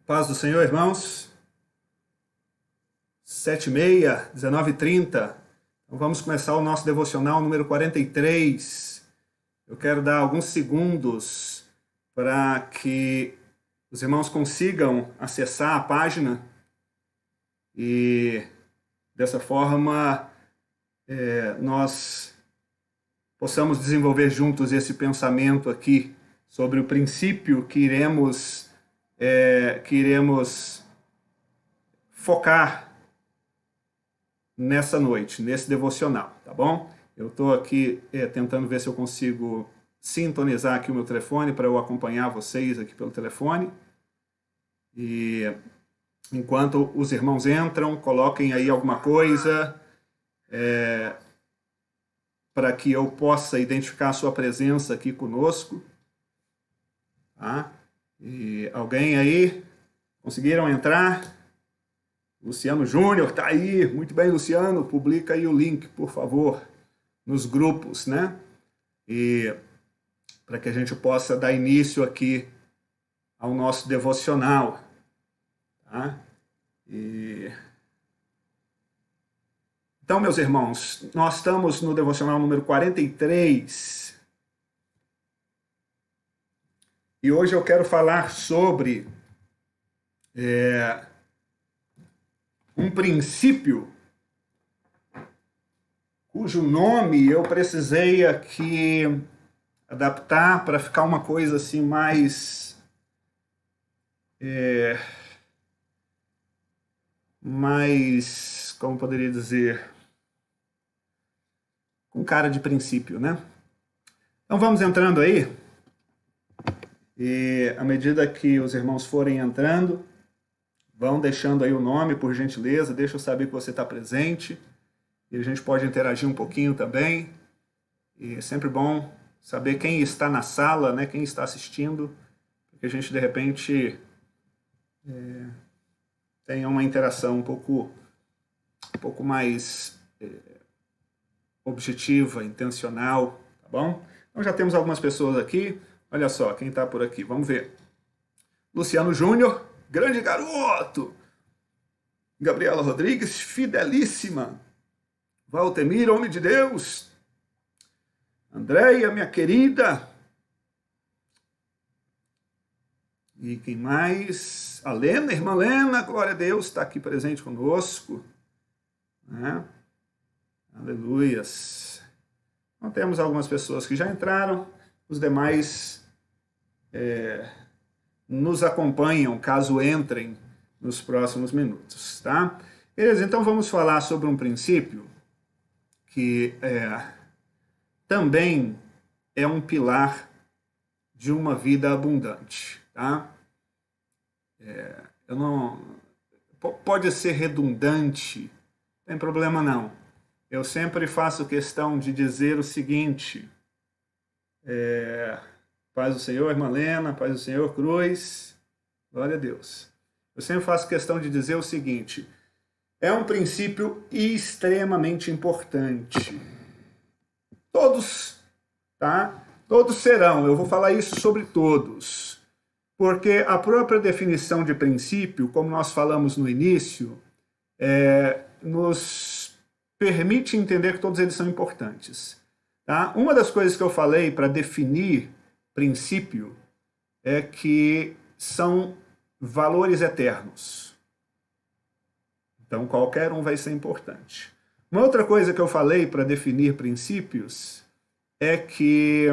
Paz do Senhor, irmãos. 7h30, 19h30. Então vamos começar o nosso devocional número 43. Eu quero dar alguns segundos para que os irmãos consigam acessar a página e dessa forma nós possamos desenvolver juntos esse pensamento aqui sobre o princípio que iremos focar nessa noite, nesse devocional, tá bom? Eu estou aqui tentando ver se eu consigo sintonizar aqui o meu telefone para eu acompanhar vocês aqui pelo telefone. E enquanto os irmãos entram, coloquem aí alguma coisa para que eu possa identificar a sua presença aqui conosco. Tá? E alguém aí? Conseguiram entrar? Luciano Júnior está aí. Muito bem, Luciano. Publica aí o link, por favor, nos grupos, né? E para que a gente possa dar início aqui ao nosso devocional. Tá? Então, meus irmãos, nós estamos no devocional número 43. E hoje eu quero falar sobre um princípio cujo nome eu precisei aqui adaptar para ficar uma coisa assim mais como poderia dizer, com cara de princípio, né? Então vamos entrando aí. E à medida que os irmãos forem entrando, vão deixando aí o nome, por gentileza, deixa eu saber que você está presente, e a gente pode interagir um pouquinho também, e é sempre bom saber quem está na sala, né, quem está assistindo, porque a gente, de repente, tenha uma interação um pouco mais objetiva, intencional, tá bom? Então já temos algumas pessoas aqui. Olha só, quem está por aqui, vamos ver. Luciano Júnior, grande garoto. Gabriela Rodrigues, fidelíssima. Valtemir, homem de Deus. Andréia, minha querida. E quem mais? A Lena, irmã Lena, glória a Deus, está aqui presente conosco. Né? Aleluias. Então temos algumas pessoas que já entraram, os demais nos acompanham, caso entrem nos próximos minutos, tá? Beleza, então vamos falar sobre um princípio que também é um pilar de uma vida abundante, tá? Pode ser redundante, não tem problema não. Eu sempre faço questão de dizer o seguinte, paz do Senhor, irmã Lena, paz do Senhor, Cruz, glória a Deus. Eu sempre faço questão de dizer o seguinte, é um princípio extremamente importante. Todos, tá? Todos serão, eu vou falar isso sobre todos, porque a própria definição de princípio, como nós falamos no início, nos permite entender que todos eles são importantes. Tá? Uma das coisas que eu falei para definir princípio é que são valores eternos. Então, qualquer um vai ser importante. Uma outra coisa que eu falei para definir princípios é que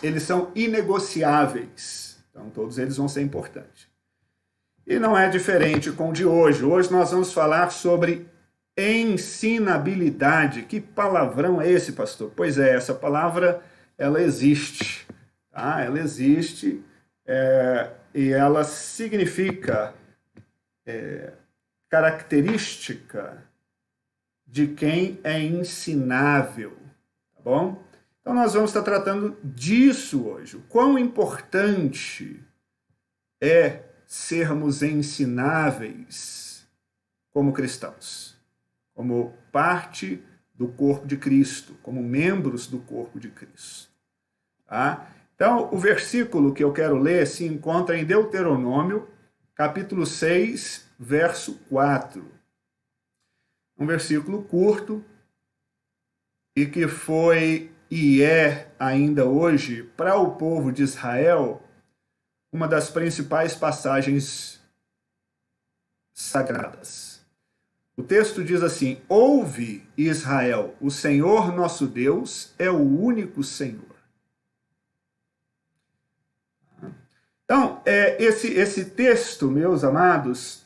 eles são inegociáveis. Então, todos eles vão ser importantes. E não é diferente com o de hoje. Hoje nós vamos falar sobre ensinabilidade. Que palavrão é esse, pastor? Pois é, essa palavra, ela existe. Tá? Ela existe e ela significa característica de quem é ensinável. Tá bom? Então nós vamos estar tratando disso hoje. O quão importante é sermos ensináveis como cristãos, como parte do corpo de Cristo, como membros do corpo de Cristo. Tá? Então, o versículo que eu quero ler se encontra em Deuteronômio, capítulo 6, verso 4. Um versículo curto e que foi e é ainda hoje, para o povo de Israel, uma das principais passagens sagradas. O texto diz assim: ouve, Israel, o Senhor nosso Deus é o único Senhor. Então, esse texto, meus amados,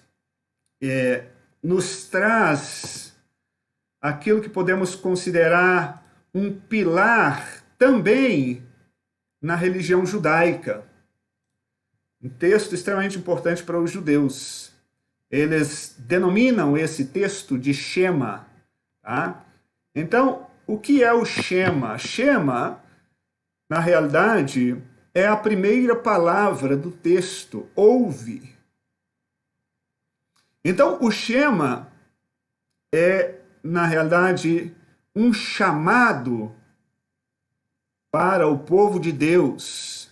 nos traz aquilo que podemos considerar um pilar também na religião judaica. Um texto extremamente importante para os judeus. Eles denominam esse texto de Shema. Tá? Então, o que é o Shema? Shema, na realidade, é a primeira palavra do texto, ouve. Então, o Shema é, na realidade, um chamado para o povo de Deus,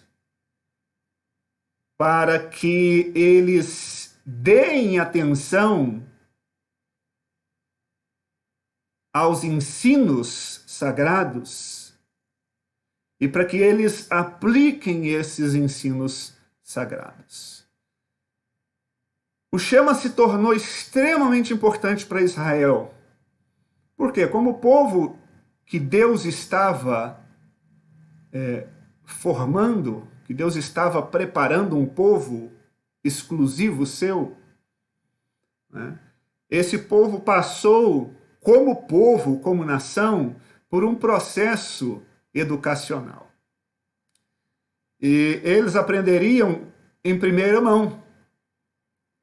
para que eles deem atenção aos ensinos sagrados e para que eles apliquem esses ensinos sagrados. O Shema se tornou extremamente importante para Israel. Por quê? Como o povo que Deus estava formando, que Deus estava preparando um povo exclusivo seu, né? Esse povo passou, como povo, como nação, por um processo educacional. E eles aprenderiam em primeira mão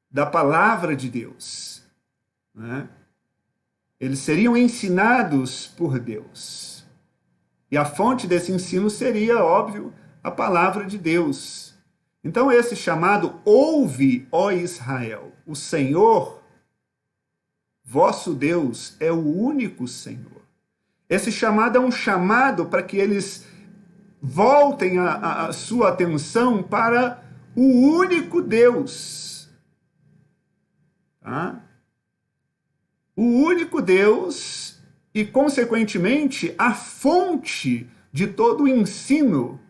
da palavra de Deus, né? Eles seriam ensinados por Deus. E a fonte desse ensino seria, óbvio, a palavra de Deus. Então, esse chamado, ouve, ó Israel, o Senhor, vosso Deus, é o único Senhor. Esse chamado é um chamado para que eles voltem a sua atenção para o único Deus. Tá? O único Deus e, consequentemente, a fonte de todo o ensino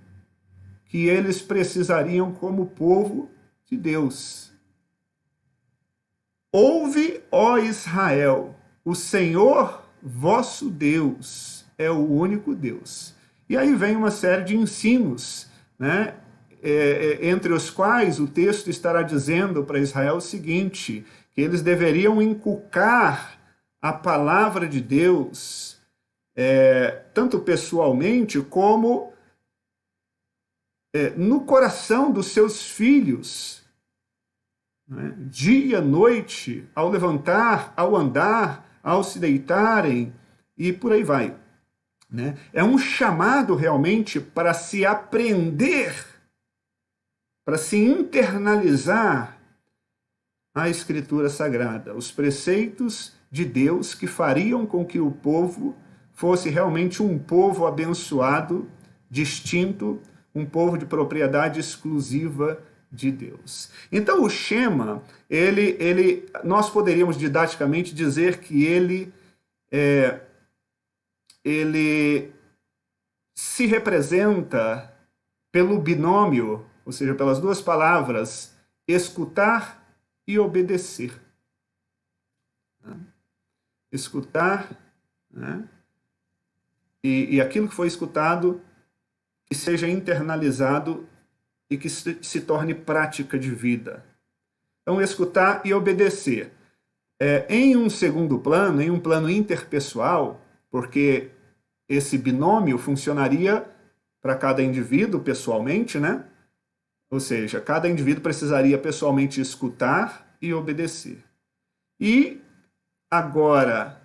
que eles precisariam como povo de Deus. Ouve, ó Israel, o Senhor vosso Deus é o único Deus. E aí vem uma série de ensinos, né? Entre os quais o texto estará dizendo para Israel o seguinte, que eles deveriam inculcar a palavra de Deus, tanto pessoalmente como no coração dos seus filhos, né? Dia, noite, ao levantar, ao andar, ao se deitarem, e por aí vai. Né? É um chamado realmente para se aprender, para se internalizar a Escritura Sagrada, os preceitos de Deus que fariam com que o povo fosse realmente um povo abençoado, distinto, um povo de propriedade exclusiva de Deus. Então, o Shema, nós poderíamos didaticamente dizer que ele se representa pelo binômio, ou seja, pelas duas palavras, escutar e obedecer. Escutar, né? E aquilo que foi escutado que seja internalizado e que se torne prática de vida. Então, escutar e obedecer. Em um segundo plano, em um plano interpessoal, porque esse binômio funcionaria para cada indivíduo pessoalmente, né? Ou seja, cada indivíduo precisaria pessoalmente escutar e obedecer. E agora,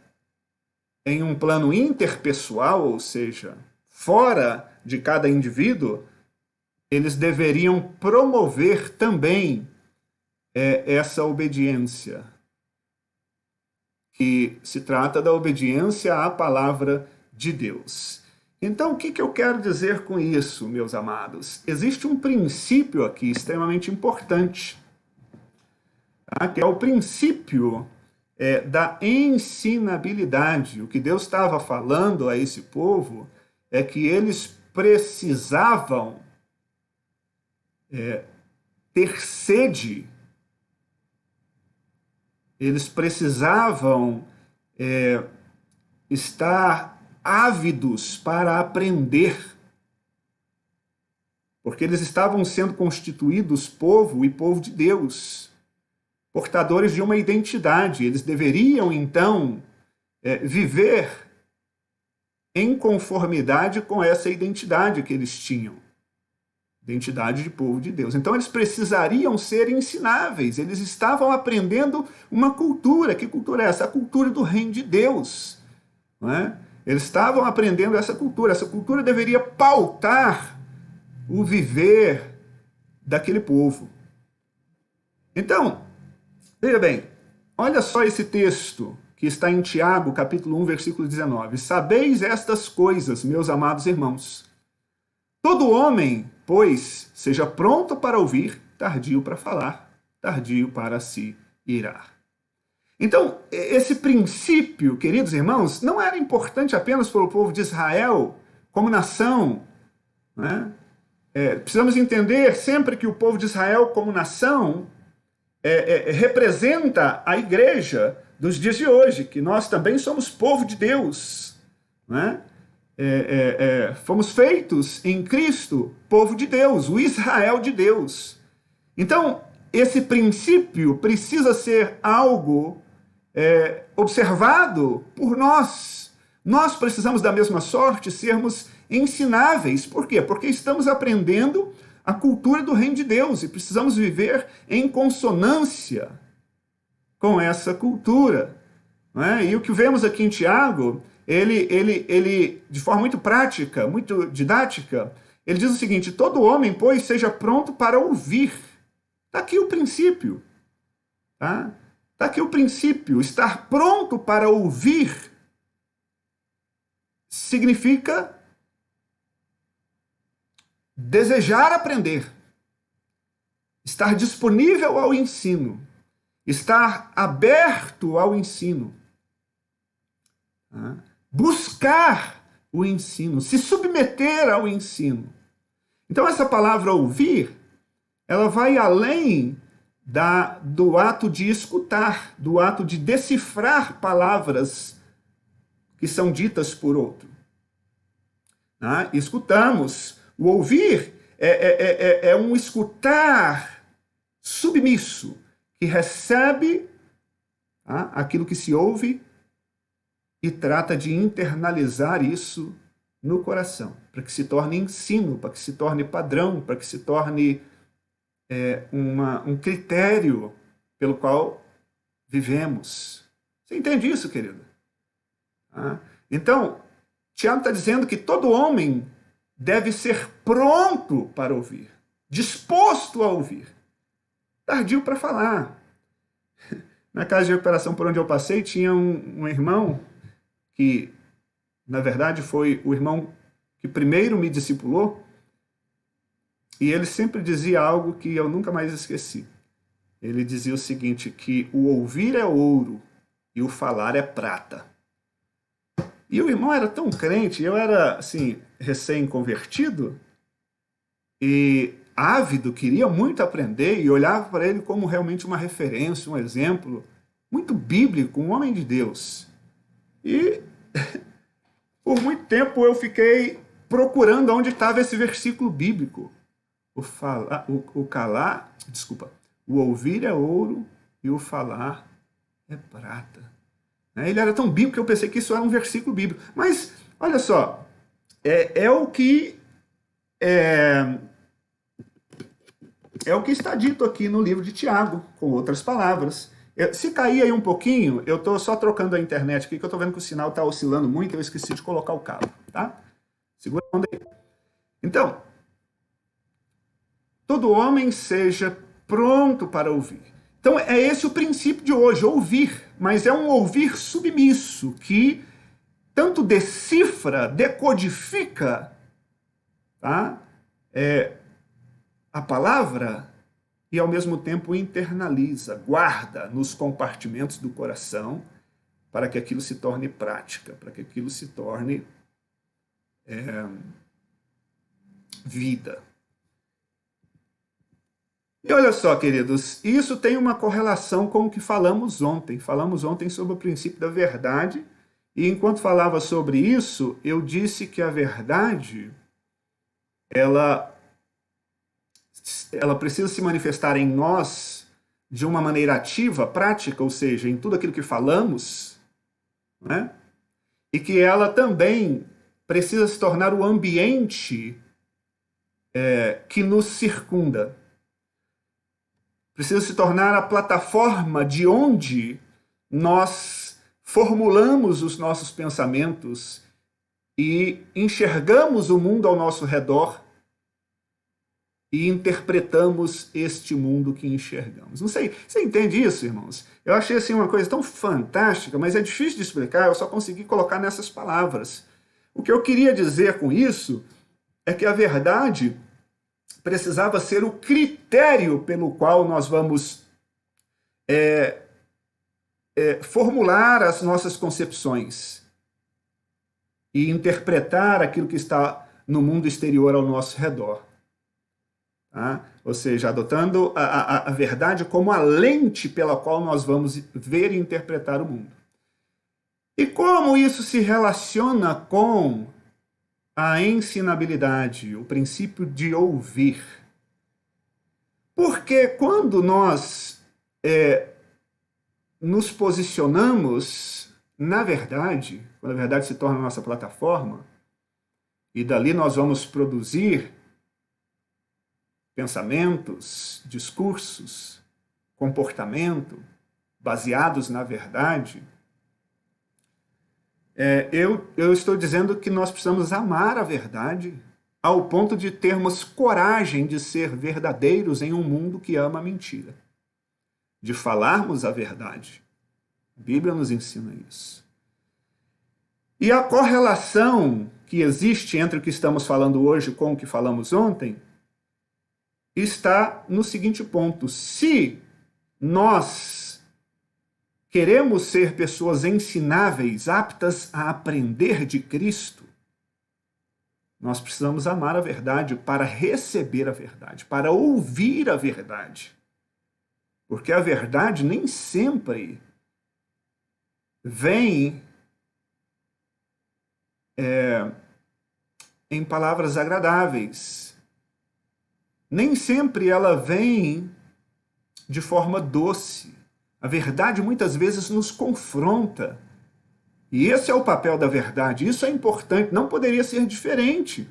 em um plano interpessoal, ou seja, fora de cada indivíduo, eles deveriam promover também essa obediência, que se trata da obediência à palavra de Deus. Então, o que eu quero dizer com isso, meus amados? Existe um princípio aqui extremamente importante. tá? Que é o princípio da ensinabilidade. O que Deus estava falando a esse povo é que eles precisavam ter sede, eles precisavam estar ávidos para aprender, porque eles estavam sendo constituídos povo e povo de Deus, portadores de uma identidade. Eles deveriam, então, viver em conformidade com essa identidade que eles tinham, identidade de povo de Deus. Então, eles precisariam ser ensináveis, eles estavam aprendendo uma cultura. Que cultura é essa? A cultura do reino de Deus. Não é? Eles estavam aprendendo essa cultura deveria pautar o viver daquele povo. Então, veja bem, olha só esse texto que está em Tiago, capítulo 1, versículo 19. Sabeis estas coisas, meus amados irmãos. Todo homem, pois, seja pronto para ouvir, tardio para falar, tardio para se irar. Então, esse princípio, queridos irmãos, não era importante apenas para o povo de Israel como nação, né? Precisamos entender sempre que o povo de Israel como nação representa a igreja dos dias de hoje, que nós também somos povo de Deus, né? Fomos feitos em Cristo, povo de Deus, o Israel de Deus. Então, esse princípio precisa ser algo observado por nós. Nós precisamos, da mesma sorte, sermos ensináveis. Por quê? Porque estamos aprendendo a cultura do reino de Deus e precisamos viver em consonância com essa cultura. Não é? E o que vemos aqui em Tiago, ele, de forma muito prática, muito didática, ele diz o seguinte: todo homem, pois, seja pronto para ouvir. Está aqui o princípio. Tá? Está aqui o princípio. Estar pronto para ouvir significa desejar aprender, estar disponível ao ensino, estar aberto ao ensino, buscar o ensino, se submeter ao ensino. Então, essa palavra ouvir, ela vai além do ato de escutar, do ato de decifrar palavras que são ditas por outro. Escutamos. O ouvir é um escutar submisso, que recebe aquilo que se ouve e trata de internalizar isso no coração, para que se torne ensino, para que se torne padrão, para que se torne um critério pelo qual vivemos. Você entende isso, querido? Então, Tiago está dizendo que todo homem deve ser pronto para ouvir, disposto a ouvir, tardio para falar. Na casa de recuperação por onde eu passei, tinha um irmão que, na verdade, foi o irmão que primeiro me discipulou, e ele sempre dizia algo que eu nunca mais esqueci. Ele dizia o seguinte, que o ouvir é ouro e o falar é prata. E o irmão era tão crente, eu era, assim, recém-convertido e ávido, queria muito aprender e olhava para ele como realmente uma referência, um exemplo muito bíblico, um homem de Deus. E por muito tempo eu fiquei procurando onde estava esse versículo bíblico. O ouvir é ouro e o falar é prata. Ele era tão bíblico que eu pensei que isso era um versículo bíblico. Mas, olha só, é o que está dito aqui no livro de Tiago, com outras palavras. Se cair aí um pouquinho, eu estou só trocando a internet aqui, que eu estou vendo que o sinal está oscilando muito, eu esqueci de colocar o cabo, tá? Segura a onda aí. Então, todo homem seja pronto para ouvir. Então, é esse o princípio de hoje, ouvir, mas é um ouvir submisso, que tanto decifra, decodifica, tá? A palavra, e, ao mesmo tempo, internaliza, guarda nos compartimentos do coração para que aquilo se torne prática, para que aquilo se torne vida. E olha só, queridos, isso tem uma correlação com o que falamos ontem. Falamos ontem sobre o princípio da verdade, e enquanto falava sobre isso, eu disse que a verdade, ela precisa se manifestar em nós de uma maneira ativa, prática, ou seja, em tudo aquilo que falamos, né? E que ela também precisa se tornar o ambiente que nos circunda. Precisa se tornar a plataforma de onde nós formulamos os nossos pensamentos e enxergamos o mundo ao nosso redor e interpretamos este mundo que enxergamos. Não sei, você entende isso, irmãos? Eu achei assim uma coisa tão fantástica, mas é difícil de explicar, eu só consegui colocar nessas palavras. O que eu queria dizer com isso é que a verdade precisava ser o critério pelo qual nós vamos formular as nossas concepções e interpretar aquilo que está no mundo exterior ao nosso redor. Tá? Ou seja, adotando a verdade como a lente pela qual nós vamos ver e interpretar o mundo. E como isso se relaciona com a ensinabilidade, o princípio de ouvir? Porque quando nós nos posicionamos na verdade, quando a verdade se torna a nossa plataforma, e dali nós vamos produzir pensamentos, discursos, comportamento baseados na verdade, eu estou dizendo que nós precisamos amar a verdade ao ponto de termos coragem de ser verdadeiros em um mundo que ama a mentira. De falarmos a verdade. A Bíblia nos ensina isso. E a correlação que existe entre o que estamos falando hoje com o que falamos ontem está no seguinte ponto: se nós queremos ser pessoas ensináveis, aptas a aprender de Cristo, nós precisamos amar a verdade para receber a verdade, para ouvir a verdade. Porque a verdade nem sempre vem em palavras agradáveis. Nem sempre ela vem de forma doce. A verdade muitas vezes nos confronta. E esse é o papel da verdade. Isso é importante, não poderia ser diferente.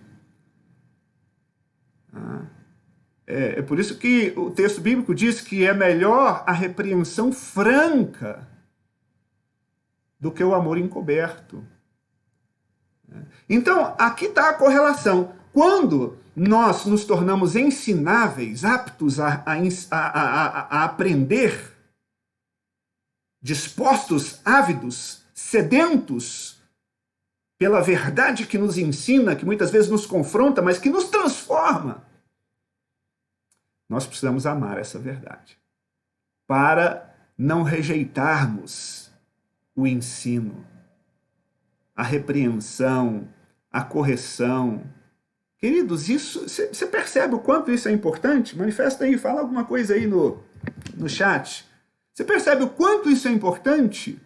É por isso que o texto bíblico diz que é melhor a repreensão franca do que o amor encoberto. Então, aqui está a correlação. Quando nós nos tornamos ensináveis, aptos a aprender, dispostos, ávidos, sedentos pela verdade que nos ensina, que muitas vezes nos confronta, mas que nos transforma, nós precisamos amar essa verdade para não rejeitarmos o ensino, a repreensão, a correção. Queridos, isso, você percebe o quanto isso é importante? Manifesta aí, fala alguma coisa aí no chat. Você percebe o quanto isso é importante?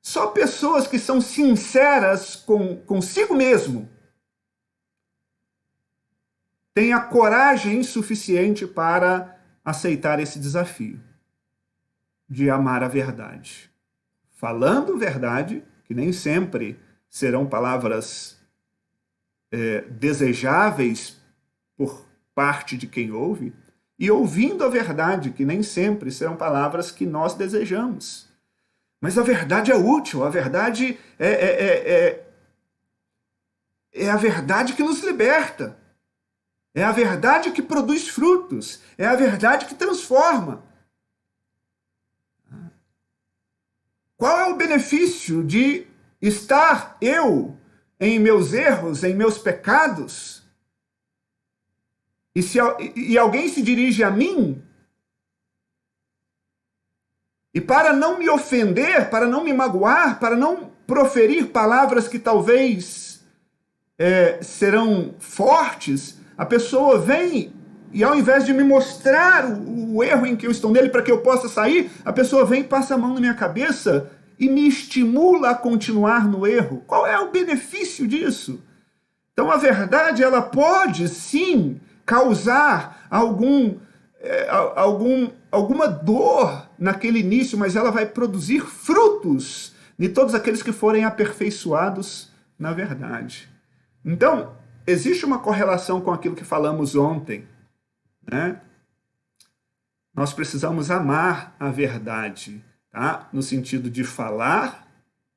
Só pessoas que são sinceras consigo mesmo têm a coragem suficiente para aceitar esse desafio de amar a verdade. Falando verdade, que nem sempre serão palavras desejáveis por parte de quem ouve, e ouvindo a verdade, que nem sempre serão palavras que nós desejamos. Mas a verdade é útil, a verdade é a verdade que nos liberta, é a verdade que produz frutos, é a verdade que transforma. Qual é o benefício de estar eu em meus erros, em meus pecados, e alguém se dirige a mim E para não me ofender, para não me magoar, para não proferir palavras que talvez serão fortes, a pessoa vem e ao invés de me mostrar o erro em que eu estou nele para que eu possa sair, a pessoa vem e passa a mão na minha cabeça e me estimula a continuar no erro. Qual é o benefício disso? Então a verdade, ela pode sim causar alguma dor naquele início, mas ela vai produzir frutos de todos aqueles que forem aperfeiçoados na verdade. Então, existe uma correlação com aquilo que falamos ontem, né? Nós precisamos amar a verdade, tá? No sentido de falar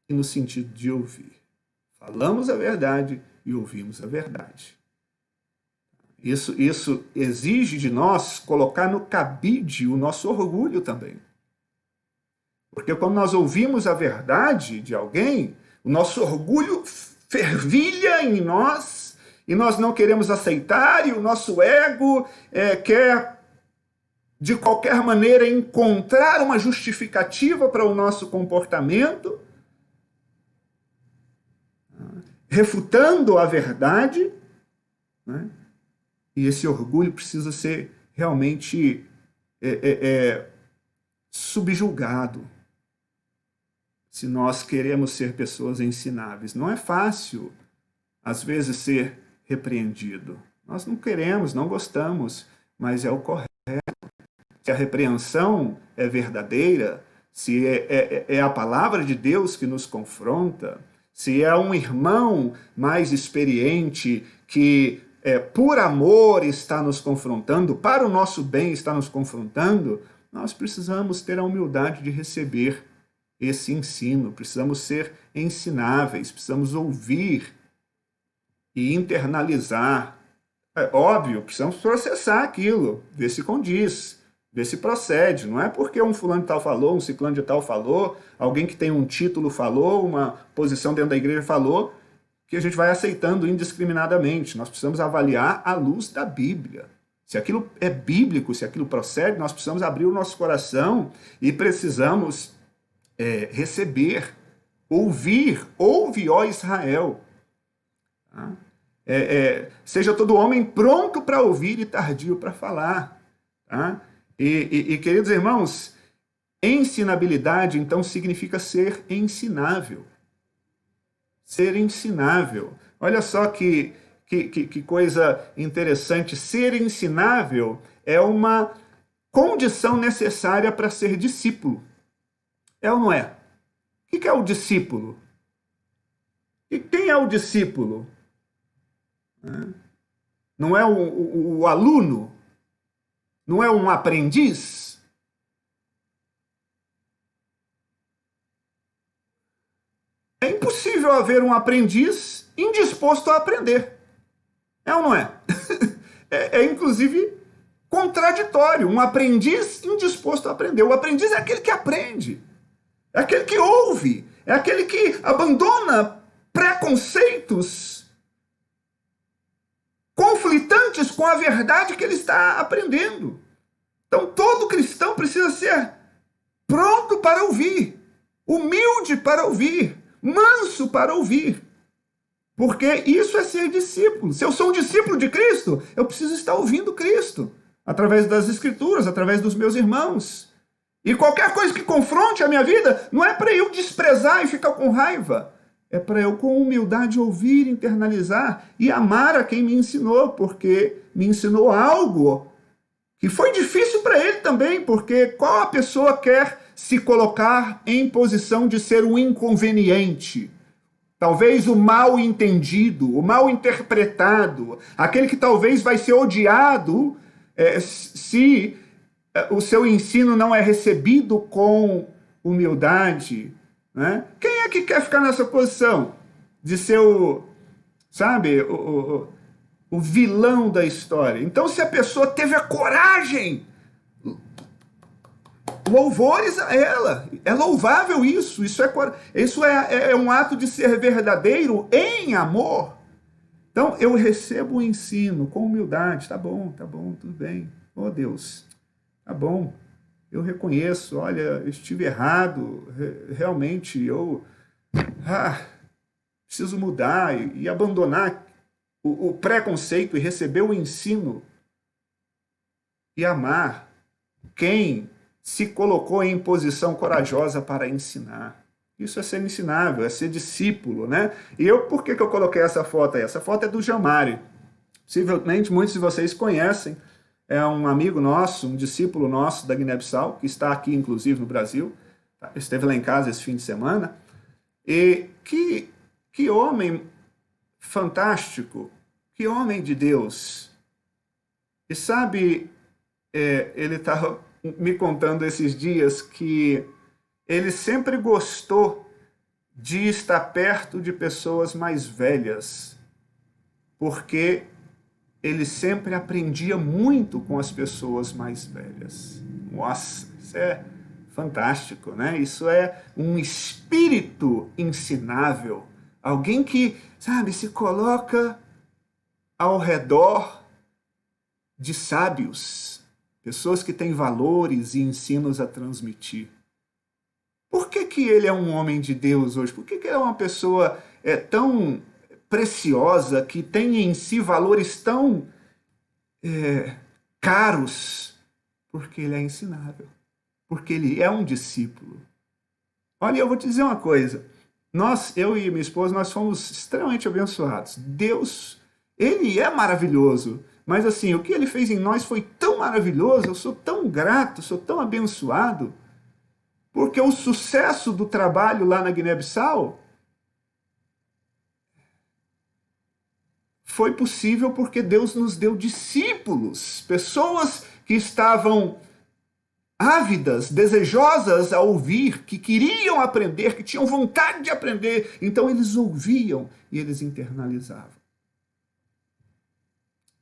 e no sentido de ouvir. Falamos a verdade e ouvimos a verdade. Isso exige de nós colocar no cabide o nosso orgulho também. Porque quando nós ouvimos a verdade de alguém, o nosso orgulho fervilha em nós e nós não queremos aceitar e o nosso ego quer, de qualquer maneira, encontrar uma justificativa para o nosso comportamento, refutando a verdade, né? E esse orgulho precisa ser realmente subjugado se nós queremos ser pessoas ensináveis. Não é fácil, às vezes, ser repreendido. Nós não queremos, não gostamos, mas é o correto. Se a repreensão é verdadeira, se é a palavra de Deus que nos confronta, se é um irmão mais experiente que por amor está nos confrontando, para o nosso bem está nos confrontando, nós precisamos ter a humildade de receber esse ensino, precisamos ser ensináveis, precisamos ouvir e internalizar. É óbvio, precisamos processar aquilo, ver se condiz, ver se procede. Não é porque um fulano de tal falou, um ciclano de tal falou, alguém que tem um título falou, uma posição dentro da igreja falou, que a gente vai aceitando indiscriminadamente. Nós precisamos avaliar à luz da Bíblia. Se aquilo é bíblico, se aquilo procede, nós precisamos abrir o nosso coração e precisamos receber, ouvir, ouve, ó Israel. Tá? Seja todo homem pronto para ouvir e tardio para falar. Tá? E, queridos irmãos, ensinabilidade, então, significa ser ensinável. Ser ensinável. Olha só que coisa interessante. Ser ensinável é uma condição necessária para ser discípulo. É ou não é? O que é o discípulo? E quem é o discípulo? Não é o aluno? Não é um aprendiz? É impossível haver um aprendiz indisposto a aprender. É ou não é? Inclusive, contraditório. Um aprendiz indisposto a aprender. O aprendiz é aquele que aprende. É aquele que ouve. É aquele que abandona preconceitos conflitantes com a verdade que ele está aprendendo. Então, todo cristão precisa ser pronto para ouvir, humilde para ouvir, manso para ouvir. Porque isso é ser discípulo. Se eu sou um discípulo de Cristo, eu preciso estar ouvindo Cristo, através das Escrituras, através dos meus irmãos. E qualquer coisa que confronte a minha vida, não é para eu desprezar e ficar com raiva. É para eu, com humildade, ouvir, internalizar e amar a quem me ensinou, porque me ensinou algo que foi difícil para ele também, porque qual a pessoa quer se colocar em posição de ser o inconveniente? Talvez o mal entendido, o mal interpretado, aquele que talvez vai ser odiado se o seu ensino não é recebido com humildade. Né? Quem é que quer ficar nessa posição de ser o vilão da história? Então, se a pessoa teve a coragem, louvores a ela. É louvável isso. Isso é um ato de ser verdadeiro em amor. Então, eu recebo o ensino com humildade. Tá bom, tudo bem. Oh, Deus, tá bom. eu reconheço, olha, eu estive errado, realmente eu preciso mudar e abandonar o preconceito e receber o ensino e amar quem se colocou em posição corajosa para ensinar. Isso é ser ensinável, é ser discípulo, né? E por que eu coloquei essa foto aí? Essa foto é do Jamari. Possivelmente muitos de vocês conhecem. É um amigo nosso, um discípulo nosso da Guiné-Bissau, que está aqui, inclusive, no Brasil. Esteve lá em casa esse fim de semana. E que homem fantástico, que homem de Deus. E sabe, ele estava me contando esses dias que ele sempre gostou de estar perto de pessoas mais velhas, porque ele sempre aprendia muito com as pessoas mais velhas. Nossa, isso é fantástico, né? Isso é um espírito ensinável. Alguém que, sabe, se coloca ao redor de sábios, pessoas que têm valores e ensinos a transmitir. Por que ele é um homem de Deus hoje? Por que ele é uma pessoa tão preciosa, que tem em si valores tão caros? Porque ele é ensinável. Porque ele é um discípulo. Olha, eu vou te dizer uma coisa. Eu e minha esposa, nós fomos extremamente abençoados. Deus, ele é maravilhoso. Mas assim, o que ele fez em nós foi tão maravilhoso, eu sou tão grato, sou tão abençoado, porque o sucesso do trabalho lá na Guiné-Bissau foi possível porque Deus nos deu discípulos, pessoas que estavam ávidas, desejosas a ouvir, que queriam aprender, que tinham vontade de aprender. Então eles ouviam e eles internalizavam.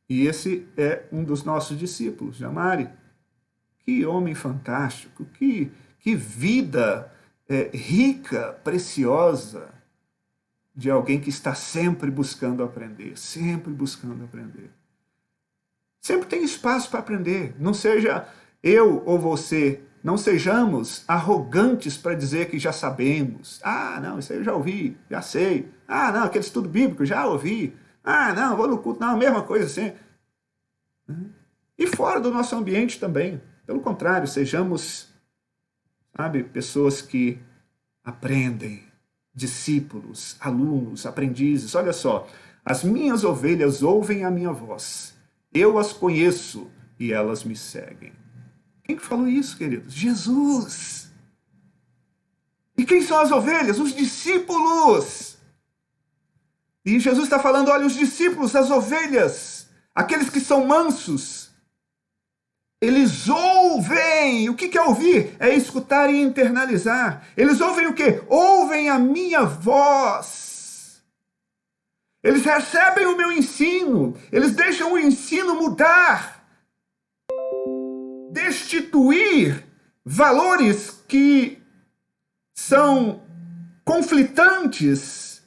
E esse é um dos nossos discípulos, Jamari. Que homem fantástico, que vida rica, preciosa, de alguém que está sempre buscando aprender, sempre buscando aprender. Sempre tem espaço para aprender. Não seja eu ou você, não sejamos arrogantes para dizer que já sabemos. Ah, não, isso aí eu já ouvi, já sei. Ah, não, aquele estudo bíblico, já ouvi. Ah, não, vou no culto, não, a mesma coisa assim. E fora do nosso ambiente também. Pelo contrário, sejamos, sabe, pessoas que aprendem, discípulos, alunos, aprendizes. Olha só, as minhas ovelhas ouvem a minha voz. Eu as conheço e elas me seguem. Quem que falou isso, queridos? Jesus! E quem são as ovelhas? Os discípulos! E Jesus está falando, olha, os discípulos, as ovelhas, aqueles que são mansos, eles ouvem. O que é ouvir? É escutar e internalizar. Eles ouvem o quê? Ouvem a minha voz. Eles recebem o meu ensino. Eles deixam o ensino mudar. Destituir valores que são conflitantes,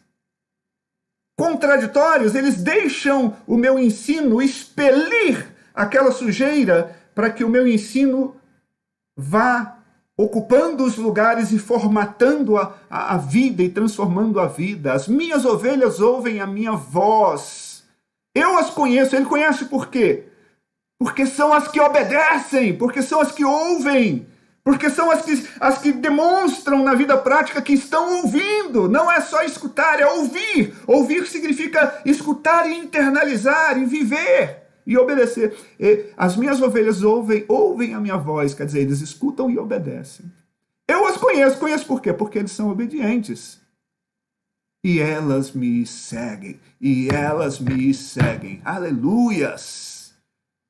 contraditórios. Eles deixam o meu ensino expelir aquela sujeira para que o meu ensino vá ocupando os lugares e formatando a vida e transformando a vida. As minhas ovelhas ouvem a minha voz. Eu as conheço. Ele conhece por quê? Porque são as que obedecem, porque são as que ouvem, porque são as que demonstram na vida prática que estão ouvindo. Não é só escutar, é ouvir. Ouvir significa escutar e internalizar e viver e obedecer. E as minhas ovelhas ouvem a minha voz, quer dizer, eles escutam e obedecem. Eu as conheço por quê? Porque eles são obedientes. E elas me seguem, e elas me seguem. Aleluias!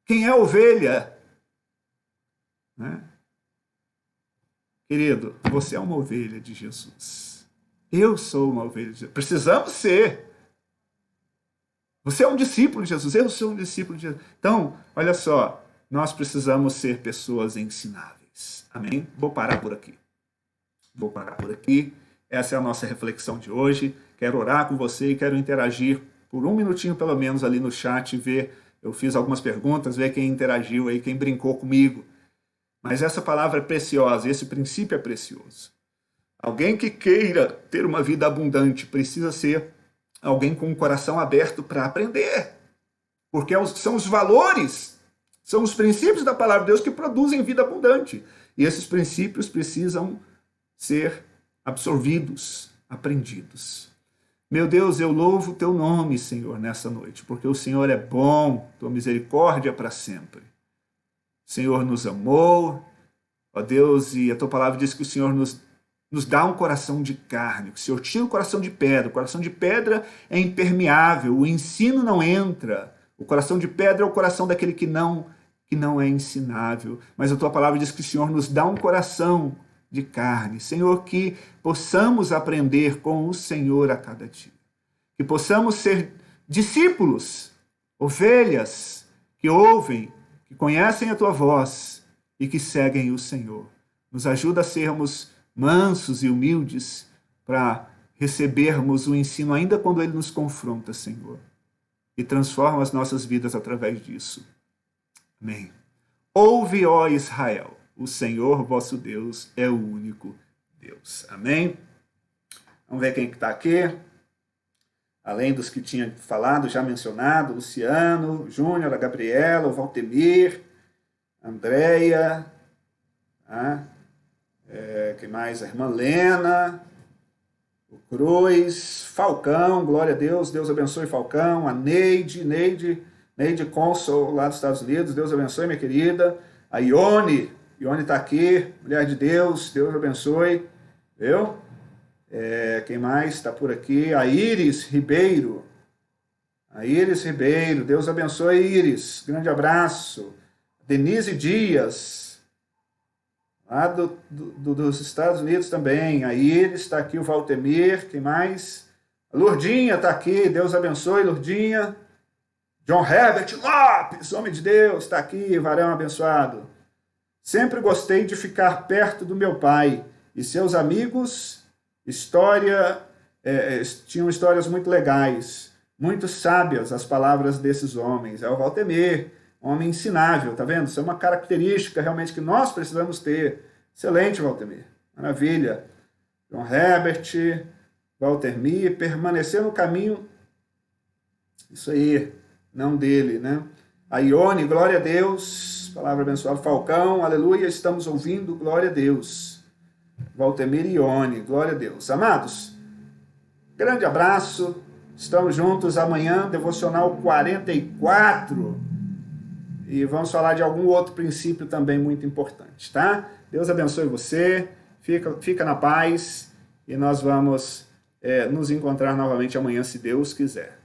Quem é ovelha? Né? Querido, você é uma ovelha de Jesus. Eu sou uma ovelha de Jesus. Precisamos ser. Você é um discípulo de Jesus. Eu sou um discípulo de Jesus. Então, olha só, nós precisamos ser pessoas ensináveis. Amém? Vou parar por aqui. Essa é a nossa reflexão de hoje. Quero orar com você e quero interagir por um minutinho pelo menos ali no chat, ver. Eu fiz algumas perguntas, ver quem interagiu aí, quem brincou comigo. Mas essa palavra é preciosa, esse princípio é precioso. Alguém que queira ter uma vida abundante precisa ser alguém com um coração aberto para aprender. Porque são os valores, são os princípios da palavra de Deus que produzem vida abundante. E esses princípios precisam ser absorvidos, aprendidos. Meu Deus, eu louvo o teu nome, Senhor, nessa noite, porque o Senhor é bom, tua misericórdia é para sempre. O Senhor nos amou, ó Deus, e a tua palavra diz que o Senhor nos dá um coração de carne, que o Senhor tira o coração de pedra. O coração de pedra é impermeável, o ensino não entra. O coração de pedra é o coração daquele que não é ensinável. Mas a tua palavra diz que o Senhor nos dá um coração de carne. Senhor, que possamos aprender com o Senhor a cada dia. Que possamos ser discípulos, ovelhas, que ouvem, que conhecem a tua voz e que seguem o Senhor. Nos ajuda a sermos mansos e humildes para recebermos o ensino ainda quando ele nos confronta, Senhor. E transforma as nossas vidas através disso. Amém. Ouve, ó Israel, o Senhor vosso Deus é o único Deus. Amém? Vamos ver quem está aqui. Além dos que tinha falado, já mencionado, Luciano, Júnior, a Gabriela, o Valtemir, a Andréia, quem mais? A irmã Lena, o Cruz, Falcão, glória a Deus, Deus abençoe Falcão, a Neide Consul, lá dos Estados Unidos, Deus abençoe, minha querida, a Ione está aqui, mulher de Deus, Deus abençoe, viu? Quem mais está por aqui? A Iris Ribeiro, Deus abençoe, Iris, grande abraço. Denise Dias, lá dos Estados Unidos também, a Iris está aqui, o Valtemir, quem mais? A Lourdinha está aqui, Deus abençoe, Lourdinha. John Herbert Lopes, homem de Deus, está aqui, varão abençoado. Sempre gostei de ficar perto do meu pai e seus amigos. Tinham histórias muito legais, muito sábias as palavras desses homens. É o Valtemir, homem ensinável, tá vendo? Isso é uma característica realmente que nós precisamos ter. Excelente, Valtemir, maravilha. John Herbert, Valtemir, permanecer no caminho, isso aí, não dele, né? A Ione, glória a Deus, palavra abençoada. Falcão, aleluia, estamos ouvindo, glória a Deus. Valtemir e Ione, glória a Deus. Amados, grande abraço, estamos juntos amanhã, devocional 44, e vamos falar de algum outro princípio também muito importante, tá? Deus abençoe você, fica na paz, e nós vamos nos encontrar novamente amanhã, se Deus quiser.